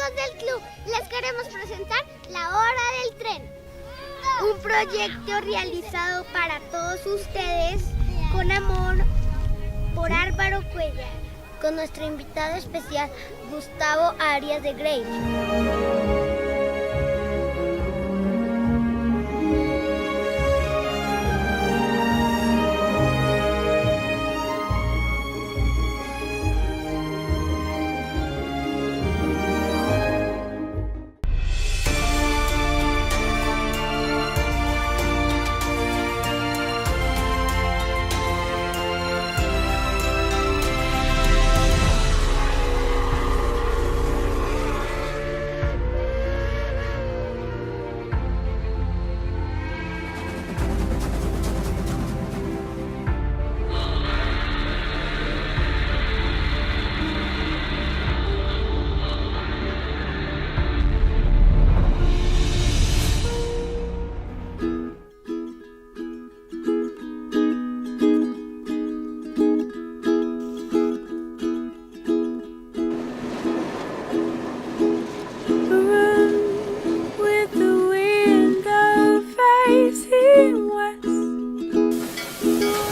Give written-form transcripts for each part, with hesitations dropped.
amigos del club, les queremos presentar La Hora del Tren, un proyecto realizado para todos ustedes con amor por Álvaro Cuellar, con nuestro invitado especial Gustavo Arias de Grave.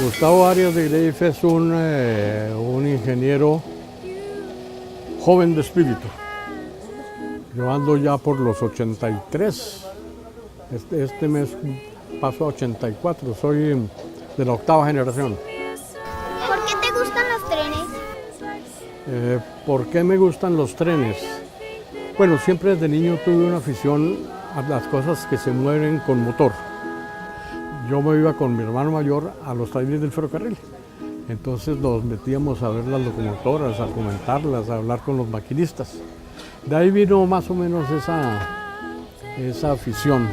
Gustavo Arias de Grave es un ingeniero joven de espíritu. Yo ando ya por los 83. Este mes paso a 84. Soy de la octava generación. ¿Por qué te gustan los trenes? ¿Por qué me gustan los trenes? Bueno, siempre desde niño tuve una afición a las cosas que se mueven con motor. Yo me iba con mi hermano mayor a los talleres del ferrocarril. Entonces nos metíamos a ver las locomotoras, a comentarlas, a hablar con los maquinistas. De ahí vino más o menos esa afición.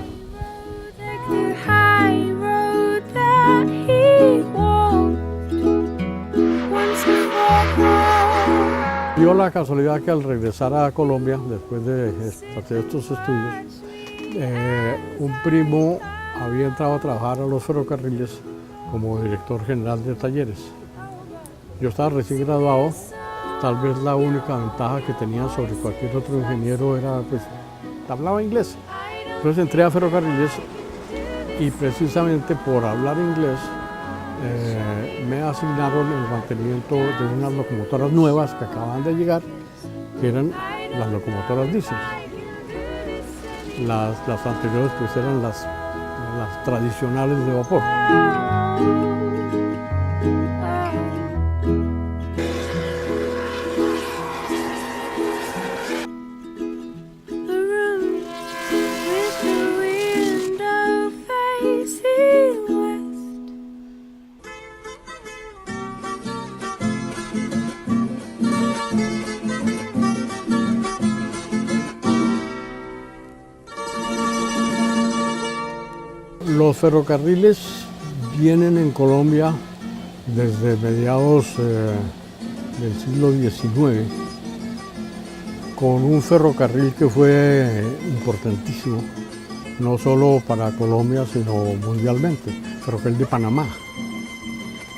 Dio la casualidad que al regresar a Colombia, después de hacer estos estudios, un primo había entrado a trabajar a los ferrocarriles como director general de talleres. Yo estaba recién graduado, tal vez la única ventaja que tenía sobre cualquier otro ingeniero era, pues, hablaba inglés. Entonces entré a ferrocarriles y precisamente por hablar inglés me asignaron el mantenimiento de unas locomotoras nuevas que acababan de llegar, que eran las locomotoras diésel. Las anteriores pues eran las tradicionales de vapor. Los ferrocarriles vienen en Colombia desde mediados del siglo XIX con un ferrocarril que fue importantísimo, no solo para Colombia, sino mundialmente, el ferrocarril de Panamá.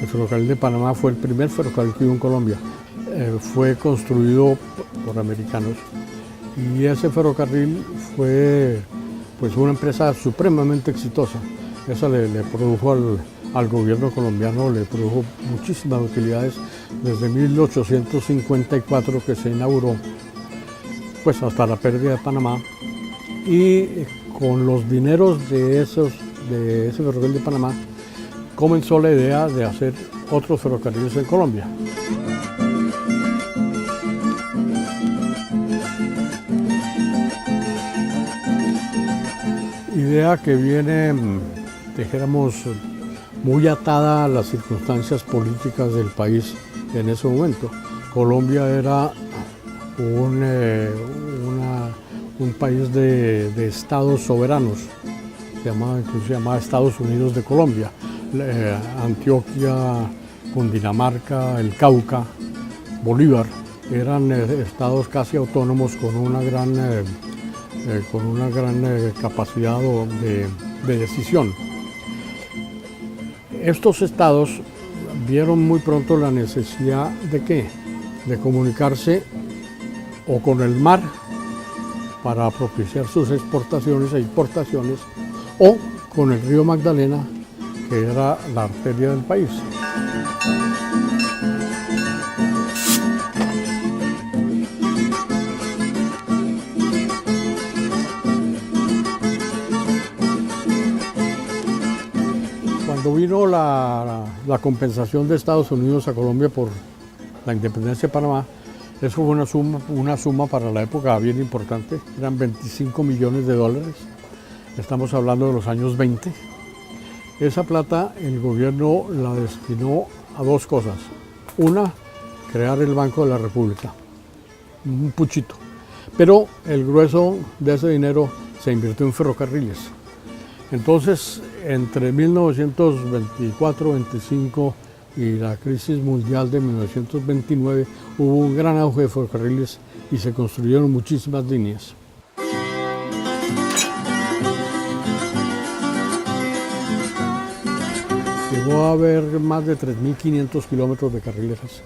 El ferrocarril de Panamá fue el primer ferrocarril que hubo en Colombia. Fue construido por americanos y ese ferrocarril fue pues una empresa supremamente exitosa. Eso le produjo al gobierno colombiano, le produjo muchísimas utilidades desde 1854 que se inauguró, pues hasta la pérdida de Panamá. Y con los dineros de ese ferrocarril de Panamá comenzó la idea de hacer otros ferrocarriles en Colombia. Idea que viene, dijéramos, muy atada a las circunstancias políticas del país en ese momento. Colombia era un país de estados soberanos, incluso se llamaba Estados Unidos de Colombia. Antioquia, Cundinamarca, el Cauca, Bolívar, eran estados casi autónomos con una gran capacidad de decisión. Estos estados vieron muy pronto la necesidad de ¿qué? De comunicarse o con el mar para propiciar sus exportaciones e importaciones, o con el río Magdalena, que era la arteria del país. Cuando vino la compensación de Estados Unidos a Colombia por la independencia de Panamá, eso fue una suma para la época bien importante, eran 25 millones de dólares, estamos hablando de los años 20. Esa plata el gobierno la destinó a dos cosas. Una, crear el Banco de la República, un puchito. Pero el grueso de ese dinero se invirtió en ferrocarriles. Entonces, entre 1924-25 y la crisis mundial de 1929, hubo un gran auge de ferrocarriles y se construyeron muchísimas líneas. Llegó a haber más de 3.500 kilómetros de carrileras.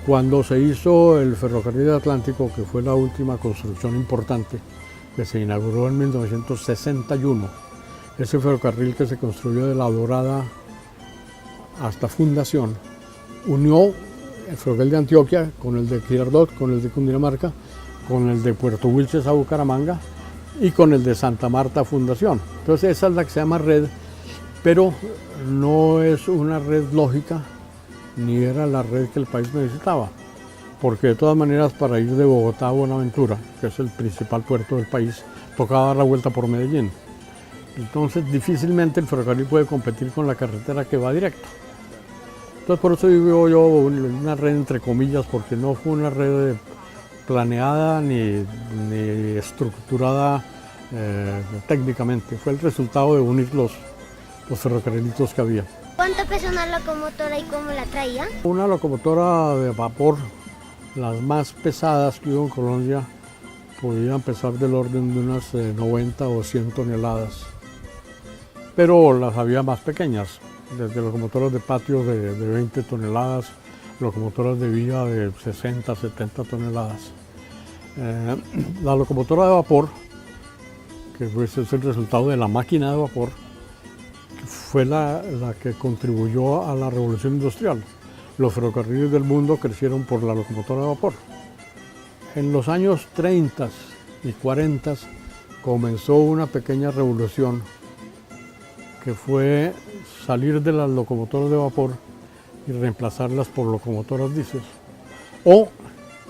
Cuando se hizo el ferrocarril Atlántico, que fue la última construcción importante, que se inauguró en 1961, ese ferrocarril que se construyó de La Dorada hasta Fundación, unió el ferrocarril de Antioquia con el de Girardot, con el de Cundinamarca, con el de Puerto Wilches a Bucaramanga y con el de Santa Marta a Fundación. Entonces esa es la que se llama red, pero no es una red lógica, ni era la red que el país necesitaba, porque de todas maneras para ir de Bogotá a Buenaventura, que es el principal puerto del país, tocaba dar la vuelta por Medellín. Entonces difícilmente el ferrocarril puede competir con la carretera que va directo. Entonces por eso digo yo una red entre comillas, porque no fue una red planeada ni estructurada técnicamente, fue el resultado de unir los ferrocarrilitos que había. ¿Cuánto pesa una locomotora y cómo la traía? Una locomotora de vapor, las más pesadas que hubo en Colombia, podían pesar del orden de unas 90 o 100 toneladas. Pero las había más pequeñas, desde locomotoras de patio de 20 toneladas, locomotoras de vía de 60, 70 toneladas. La locomotora de vapor, que pues es el resultado de la máquina de vapor, fue la que contribuyó a la revolución industrial. Los ferrocarriles del mundo crecieron por la locomotora de vapor. En los años 30 y 40 comenzó una pequeña revolución que fue salir de las locomotoras de vapor y reemplazarlas por locomotoras diésel. O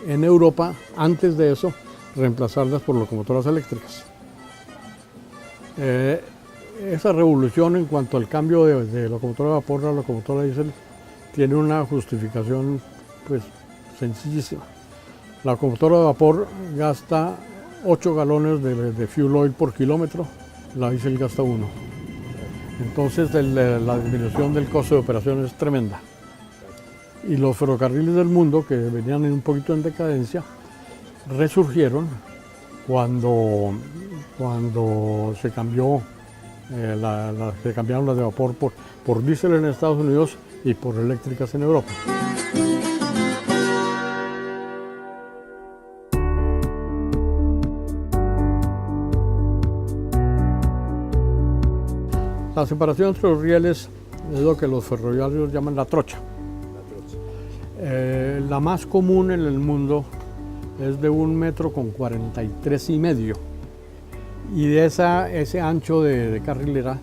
en Europa, antes de eso, reemplazarlas por locomotoras eléctricas. Esa revolución en cuanto al cambio de locomotora de vapor a locomotora diésel tiene una justificación pues sencillísima. La locomotora de vapor gasta 8 galones de fuel oil por kilómetro, la diésel gasta 1. Entonces la disminución del costo de operación es tremenda. Y los ferrocarriles del mundo, que venían un poquito en decadencia, resurgieron cuando se cambió se cambiaron las de vapor por diésel en Estados Unidos y por eléctricas en Europa. La separación entre los rieles es lo que los ferroviarios llaman la trocha. La más común en el mundo es de 1,43 metros y de ese ancho de carrilera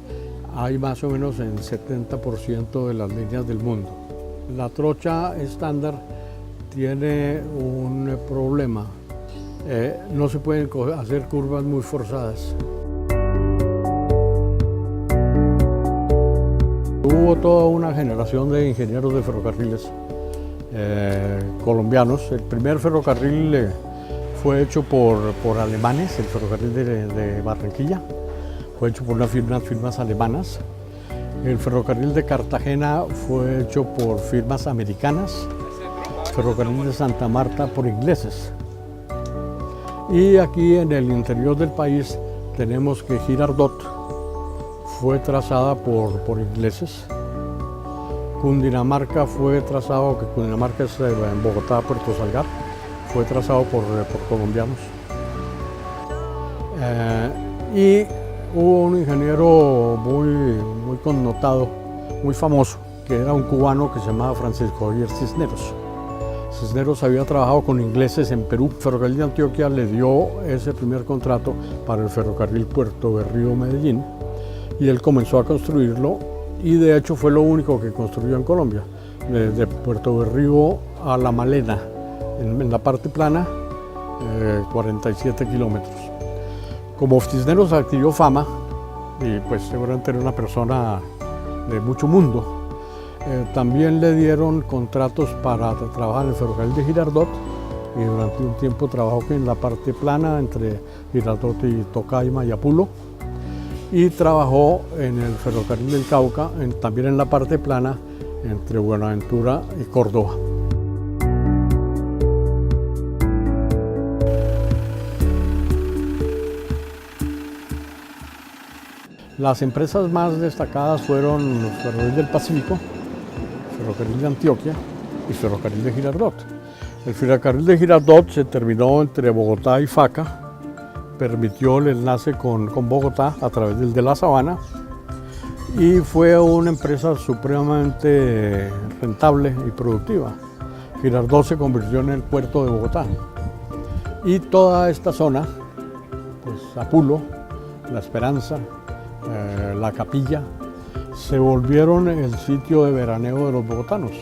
hay más o menos el 70% de las líneas del mundo. La trocha estándar tiene un problema, no se pueden hacer curvas muy forzadas. Hubo toda una generación de ingenieros de ferrocarriles colombianos. El primer ferrocarril fue hecho por alemanes, el ferrocarril de Barranquilla, fue hecho por unas firmas alemanas. El ferrocarril de Cartagena fue hecho por firmas americanas, el ferrocarril de Santa Marta por ingleses. Y aquí en el interior del país tenemos que Girardot fue trazada por ingleses. Cundinamarca fue trazado, que Cundinamarca es en Bogotá, Puerto Salgar, fue trazado por colombianos. Y hubo un ingeniero muy connotado, muy famoso, que era un cubano que se llamaba Francisco Javier Cisneros. Cisneros había trabajado con ingleses en Perú. El Ferrocarril de Antioquia le dio ese primer contrato para el ferrocarril Puerto Berrío-Medellín y él comenzó a construirlo y de hecho fue lo único que construyó en Colombia, desde Puerto Berrío a La Malena, en la parte plana, 47 kilómetros. Como Cisneros adquirió fama y pues seguramente era una persona de mucho mundo, también le dieron contratos para trabajar en el ferrocarril de Girardot y durante un tiempo trabajó en la parte plana entre Girardot y Tocaima y Apulo y trabajó en el ferrocarril del Cauca, también en la parte plana entre Buenaventura y Córdoba. Las empresas más destacadas fueron los Ferrocarril del Pacífico, Ferrocarril de Antioquia y Ferrocarril de Girardot. El ferrocarril de Girardot se terminó entre Bogotá y Faca, permitió el enlace con Bogotá a través del de la Sabana y fue una empresa supremamente rentable y productiva. Girardot se convirtió en el puerto de Bogotá y toda esta zona, pues Apulo, La Esperanza, La Capilla, se volvieron el sitio de veraneo de los bogotanos.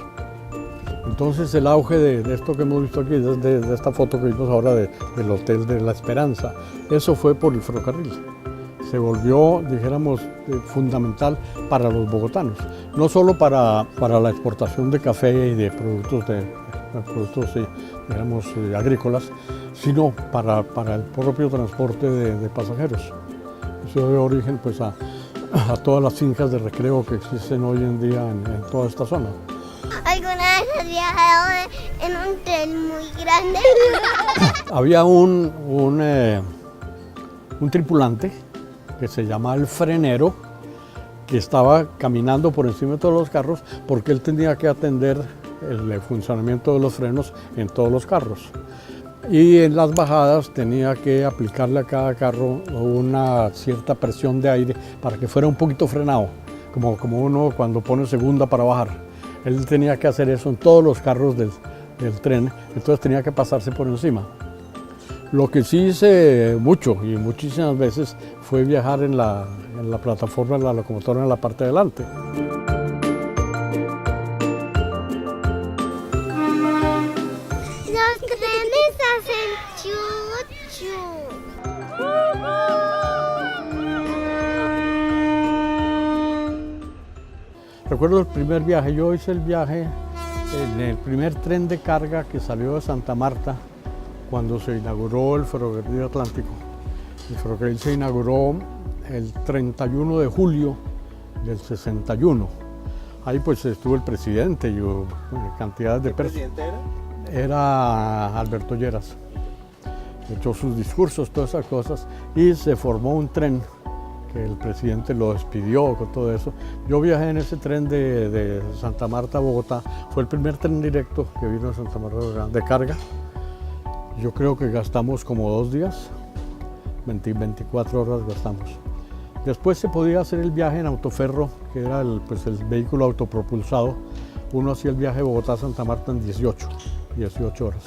Entonces el auge de esto que hemos visto aquí, de esta foto que vimos ahora del Hotel de La Esperanza, eso fue por el ferrocarril. Se volvió, dijéramos, fundamental para los bogotanos, no solo para la exportación de café y de productos digamos, agrícolas, sino para el propio transporte de pasajeros. Eso dio origen pues, a todas las fincas de recreo que existen hoy en día en toda esta zona. ¿Alguna vez has viajado en un tren muy grande? Había un tripulante que se llamaba el frenero, que estaba caminando por encima de todos los carros porque él tenía que atender el funcionamiento de los frenos en todos los carros. Y en las bajadas tenía que aplicarle a cada carro una cierta presión de aire para que fuera un poquito frenado, como uno cuando pone segunda para bajar. Él tenía que hacer eso en todos los carros del tren, entonces tenía que pasarse por encima. Lo que sí hice mucho y muchísimas veces fue viajar en la plataforma de la locomotora en la parte de adelante. Los trenes hacen chuchu. Recuerdo el primer viaje, yo hice el viaje en el primer tren de carga que salió de Santa Marta cuando se inauguró el Ferrocarril Atlántico. El ferrocarril se inauguró el 31 de julio del 61. Ahí pues estuvo el presidente y cantidades de personas. ¿Qué presidente era? Era Alberto Lleras. Echó sus discursos, todas esas cosas, y se formó un tren que el presidente lo despidió con todo eso. Yo viajé en ese tren de Santa Marta a Bogotá. Fue el primer tren directo que vino a Santa Marta de carga. Yo creo que gastamos como 2 días, 24 horas gastamos. Después se podía hacer el viaje en autoferro, que era el vehículo autopropulsado. Uno hacía el viaje de Bogotá a Santa Marta en 18 horas.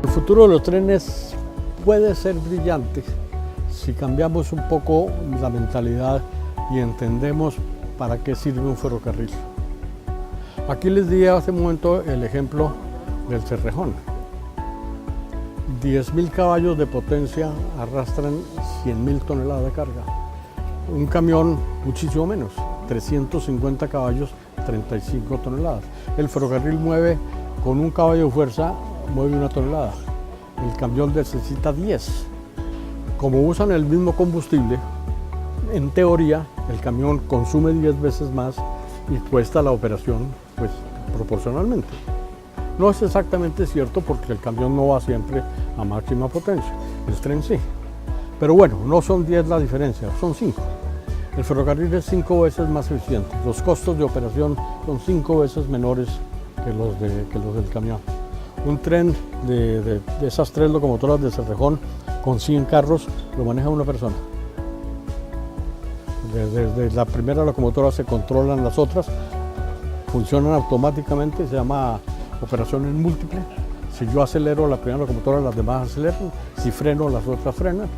El futuro de los trenes puede ser brillante si cambiamos un poco la mentalidad y entendemos para qué sirve un ferrocarril. Aquí les di hace un momento el ejemplo del Cerrejón. 10.000 caballos de potencia arrastran 100.000 toneladas de carga. Un camión muchísimo menos, 350 caballos, 35 toneladas. El ferrocarril mueve con un caballo de fuerza, mueve 1 tonelada. El camión necesita 10. Como usan el mismo combustible, en teoría el camión consume 10 veces más y cuesta la operación pues, proporcionalmente. No es exactamente cierto porque el camión no va siempre a máxima potencia, el tren sí. Pero bueno, no son 10 la diferencia, son 5. El ferrocarril es 5 veces más eficiente. Los costos de operación son 5 veces menores que los del camión. Un tren de esas 3 locomotoras de Cerrejón con 100 carros lo maneja una persona. Desde la primera locomotora se controlan las otras, funcionan automáticamente, se llama operación en múltiple. Si yo acelero la primera locomotora, las demás aceleran. Si freno, las otras frenan.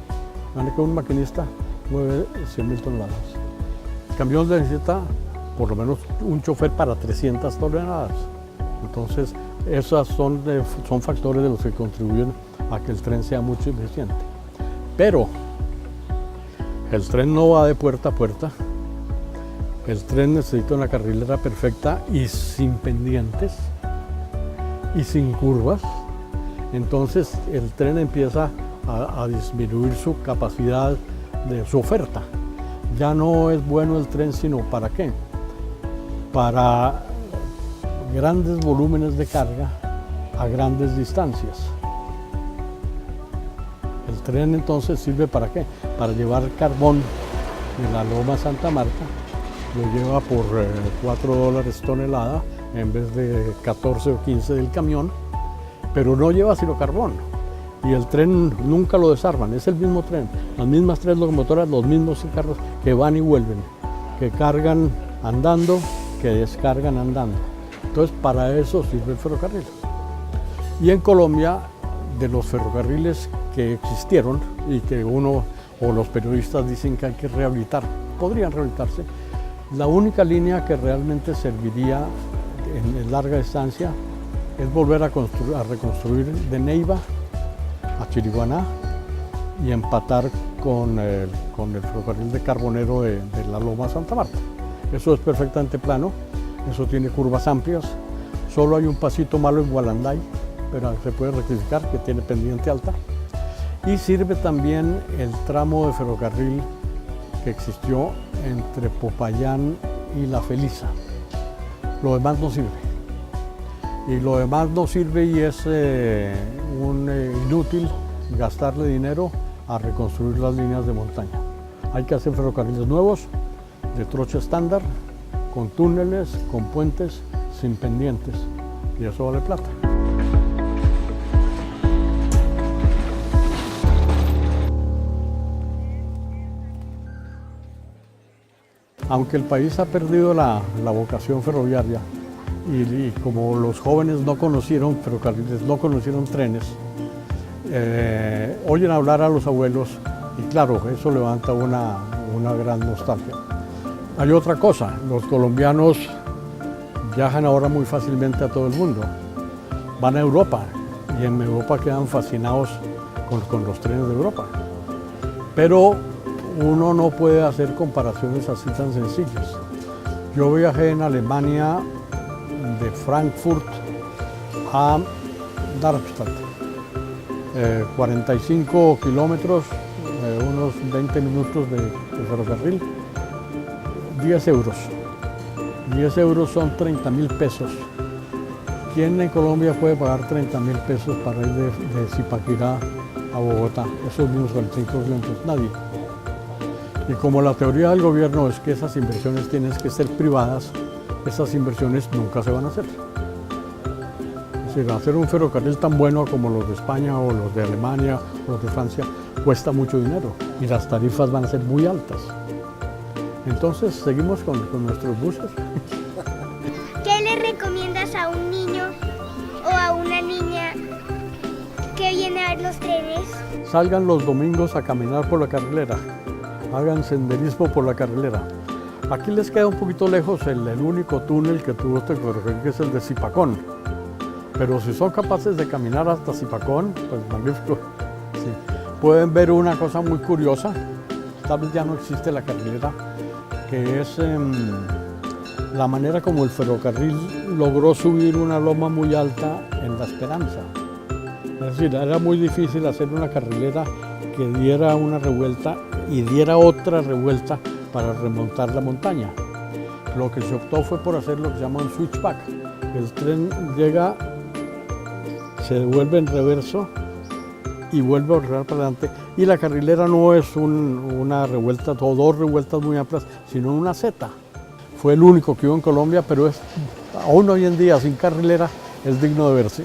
De que un maquinista mueve 100.000 toneladas. El camión necesita por lo menos un chofer para 300 toneladas. Entonces, esos son factores de los que contribuyen a que el tren sea mucho eficiente. Pero el tren no va de puerta a puerta. El tren necesita una carrilera perfecta y sin pendientes y sin curvas. Entonces el tren empieza a disminuir su capacidad de su oferta. Ya no es bueno el tren, sino ¿para qué? Para grandes volúmenes de carga a grandes distancias. El tren entonces sirve ¿para qué? Para llevar carbón de la Loma Santa Marta, lo lleva por $4 tonelada en vez de 14 o 15 del camión, pero no lleva sino carbón. Y el tren nunca lo desarman, es el mismo tren, las mismas 3 locomotoras, los mismos carros que van y vuelven, que cargan andando, que descargan andando. Entonces para eso sirve el ferrocarril. Y en Colombia, de los ferrocarriles que existieron y que uno o los periodistas dicen que hay que rehabilitar, podrían rehabilitarse, la única línea que realmente serviría en larga distancia es volver a reconstruir de Neiva a Chiriguaná y empatar con el ferrocarril de Carbonero de la Loma Santa Marta. Eso es perfectamente plano, eso tiene curvas amplias, solo hay un pasito malo en Gualanday, pero se puede rectificar, que tiene pendiente alta. Y sirve también el tramo de ferrocarril que existió entre Popayán y La Felisa. Lo demás no sirve. Y lo demás no sirve y es inútil gastarle dinero a reconstruir las líneas de montaña. Hay que hacer ferrocarriles nuevos, de trocha estándar, con túneles, con puentes, sin pendientes. Y eso vale plata. Aunque el país ha perdido la vocación ferroviaria y como los jóvenes no conocieron ferrocarriles, no conocieron trenes, oyen hablar a los abuelos y claro, eso levanta una gran nostalgia. Hay otra cosa, los colombianos viajan ahora muy fácilmente a todo el mundo, van a Europa y en Europa quedan fascinados con los trenes de Europa. Pero uno no puede hacer comparaciones así tan sencillas. Yo viajé en Alemania de Frankfurt a Darmstadt, 45 kilómetros, unos 20 minutos de ferrocarril, 10 euros. 10 euros son 30.000 pesos. ¿Quién en Colombia puede pagar 30.000 pesos para ir de Zipaquirá a Bogotá? Esos mismos 45 kilómetros, nadie. Y como la teoría del gobierno es que esas inversiones tienen que ser privadas, esas inversiones nunca se van a hacer. Es decir, hacer un ferrocarril tan bueno como los de España o los de Alemania o los de Francia cuesta mucho dinero y las tarifas van a ser muy altas. Entonces seguimos con nuestros buses. ¿Qué le recomiendas a un niño o a una niña que viene a ver los trenes? Salgan los domingos a caminar por la carrilera. Hagan senderismo por la carrilera. Aquí les queda un poquito lejos el único túnel que tuvo este ferrocarril, que es el de Zipacón. Pero si son capaces de caminar hasta Zipacón, pues magnífico. Sí. Pueden ver una cosa muy curiosa, tal vez ya no existe la carrilera, que es la manera como el ferrocarril logró subir una loma muy alta en La Esperanza. Es decir, era muy difícil hacer una carrilera que diera una revuelta y diera otra revuelta para remontar la montaña. Lo que se optó fue por hacer lo que se llama un switchback. El tren llega, se devuelve en reverso y vuelve a ordenar para adelante. Y la carrilera no es una revuelta o dos revueltas muy amplias, sino una Z. Fue el único que hubo en Colombia, pero aún hoy en día sin carrilera es digno de verse.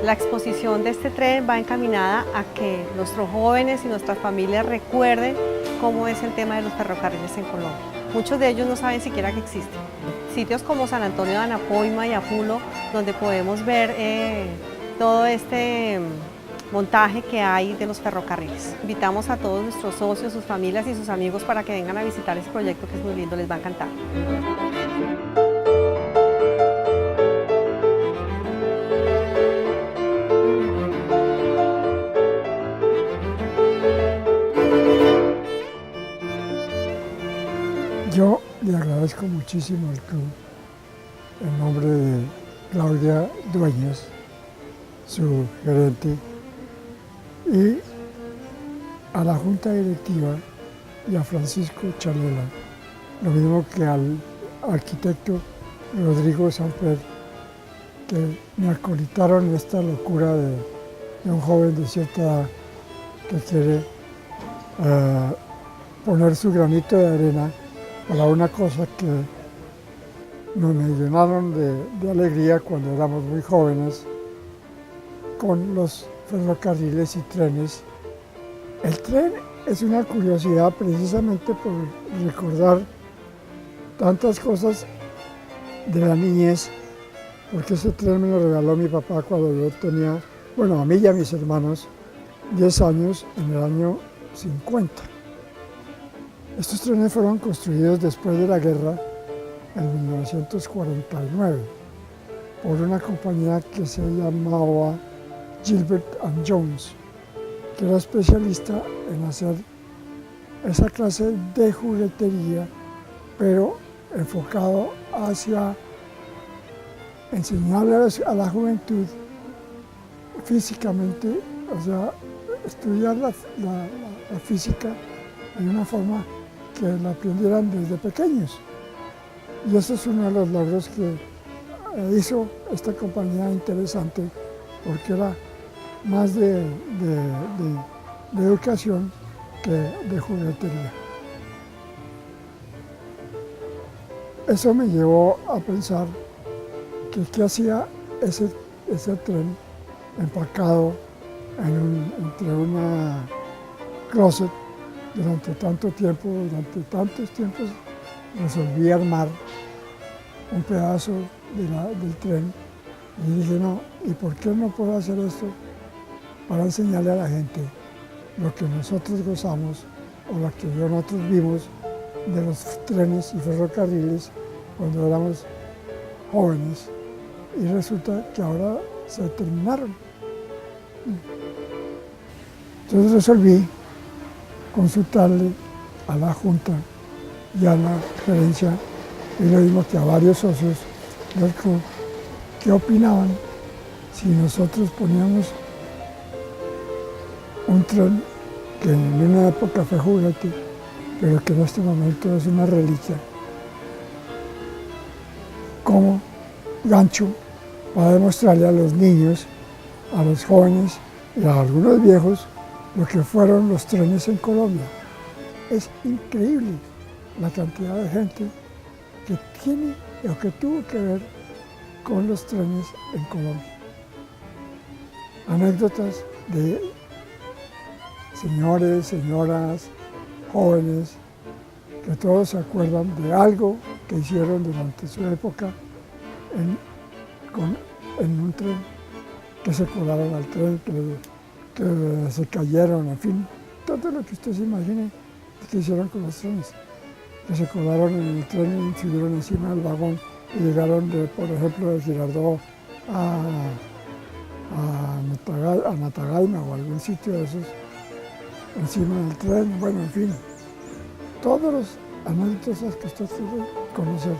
La exposición de este tren va encaminada a que nuestros jóvenes y nuestras familias recuerden cómo es el tema de los ferrocarriles en Colombia. Muchos de ellos no saben siquiera que existen. Sitios como San Antonio de Anapoima y Apulo, donde podemos ver todo este montaje que hay de los ferrocarriles. Invitamos a todos nuestros socios, sus familias y sus amigos para que vengan a visitar este proyecto que es muy lindo, les va a encantar. Yo le agradezco muchísimo al club, en nombre de Claudia Dueñas, su gerente, y a la junta directiva y a Francisco Chalela, lo mismo que al arquitecto Rodrigo Samper, que me acolitaron en esta locura de un joven de cierta edad que quiere poner su granito de arena para una cosa que nos llenaron de alegría cuando éramos muy jóvenes, con los ferrocarriles y trenes. El tren es una curiosidad precisamente por recordar tantas cosas de la niñez, porque ese tren me lo regaló mi papá cuando yo tenía, bueno, a mí y a mis hermanos, 10 años, en el año 50. Estos trenes fueron construidos después de la guerra, en 1949, por una compañía que se llamaba Gilbert & Jones, que era especialista en hacer esa clase de juguetería, pero enfocado hacia enseñarle a la juventud físicamente, o sea, estudiar la física de una forma que la aprendieran desde pequeños. Y eso es uno de los logros que hizo esta compañía interesante, porque era más de educación que de juguetería. Eso me llevó a pensar que qué hacía ese tren empacado entre una closet durante tantos tiempos. Resolví armar un pedazo del tren y dije, no, ¿y por qué no puedo hacer esto para enseñarle a la gente lo que nosotros gozamos o lo que nosotros vimos de los trenes y ferrocarriles cuando éramos jóvenes? Y resulta que ahora se terminaron. Entonces resolví consultarle a la Junta y a la gerencia, y le dimos que a varios socios del club, qué opinaban si nosotros poníamos un tren que en una época fue juguete, pero que en este momento es una reliquia, como gancho para demostrarle a los niños, a los jóvenes y a algunos viejos lo que fueron los trenes en Colombia. Es increíble la cantidad de gente que tiene o que tuvo que ver con los trenes en Colombia. Anécdotas de señores, señoras, jóvenes, que todos se acuerdan de algo que hicieron durante su época en un tren, que se colaron al tren, que se cayeron, en fin, todo lo que usted se imagine que hicieron con los trenes, que se colaron en el tren y subieron encima del vagón y llegaron, por ejemplo, de Girardot a Matagaima o algún sitio de esos, encima del tren, bueno, en fin, todos los anécdotas que usted puede conocer.